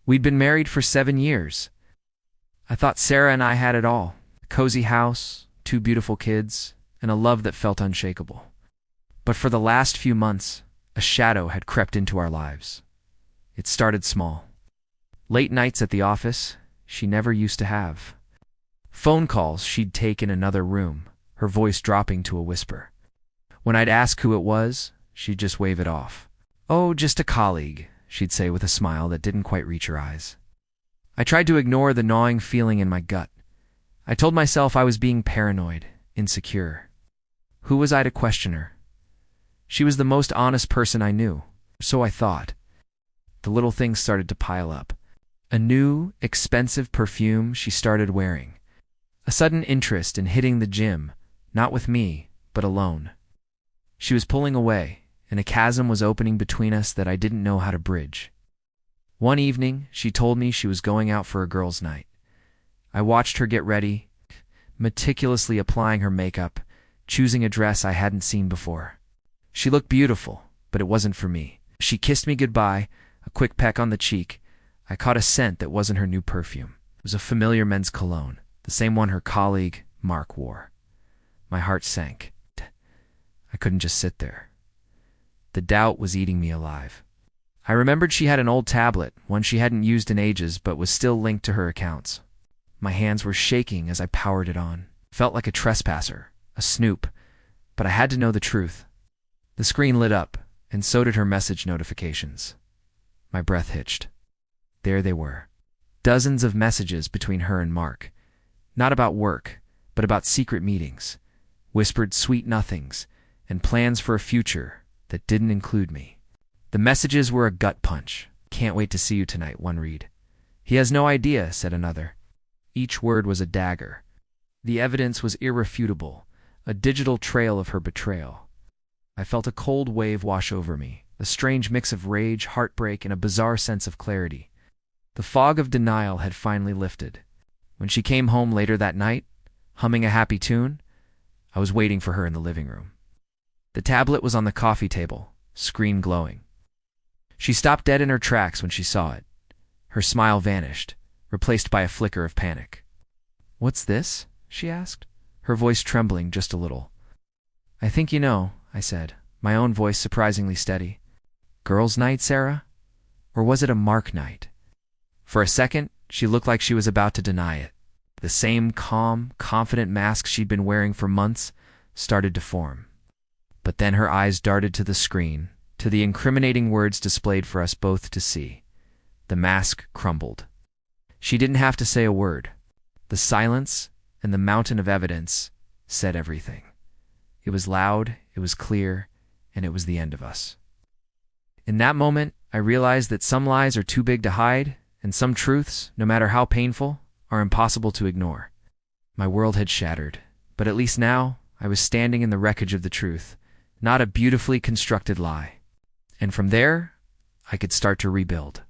We'd been married for 7 years. I thought Sarah and I had it all: a cozy house, 2 beautiful kids, and a love that felt unshakable. But for the last few months, a shadow had crept into our lives. It started small. Late nights at the office she never used to have. Phone calls she'd take in another room, her voice dropping to a whisper. When I'd ask who it was, she'd just wave it off. "Oh, just a colleague," she'd say with a smile that didn't quite reach her eyes. I tried to ignore the gnawing feeling in my gut. I told myself I was being paranoid, insecure. Who was I to question her? She was the most honest person I knew, so I thought. The little things started to pile up. A new, expensive perfume she started wearing. A sudden interest in hitting the gym, not with me, but alone. She was pulling away, and a chasm was opening between us that I didn't know how to bridge. One evening, she told me she was going out for a girls' night. I watched her get ready, meticulously applying her makeup, choosing a dress I hadn't seen before. She looked beautiful, but it wasn't for me. She kissed me goodbye, a quick peck on the cheek. I caught a scent that wasn't her new perfume. It was a familiar men's cologne, the same one her colleague, Mark, wore. My heart sank. I couldn't just sit there. The doubt was eating me alive. I remembered she had an old tablet, one she hadn't used in ages but was still linked to her accounts. My hands were shaking as I powered it on. Felt like a trespasser, a snoop, but I had to know the truth. The screen lit up, and so did her message notifications. My breath hitched. There they were. Dozens of messages between her and Mark. Not about work, but about secret meetings, whispered sweet nothings, and plans for a future that didn't include me. The messages were a gut punch. "Can't wait to see you tonight," one read. "He has no idea," said another. Each word was a dagger. The evidence was irrefutable, a digital trail of her betrayal. I felt a cold wave wash over me, a strange mix of rage, heartbreak, and a bizarre sense of clarity. The fog of denial had finally lifted. When she came home later that night, humming a happy tune, I was waiting for her in the living room. The tablet was on the coffee table, screen glowing. She stopped dead in her tracks when she saw it. Her smile vanished, replaced by a flicker of panic. "What's this?" she asked, her voice trembling just a little. "I think you know," I said, my own voice surprisingly steady. "Girls' night, Sarah? Or was it a Mark night?" For a second, she looked like she was about to deny it. The same calm, confident mask she'd been wearing for months started to form. But then her eyes darted to the screen, to the incriminating words displayed for us both to see. The mask crumbled. She didn't have to say a word. The silence and the mountain of evidence said everything. It was loud, it was clear, and it was the end of us. In that moment, I realized that some lies are too big to hide, and some truths, no matter how painful, are impossible to ignore. My world had shattered, but at least now I was standing in the wreckage of the truth, not a beautifully constructed lie. And from there, I could start to rebuild.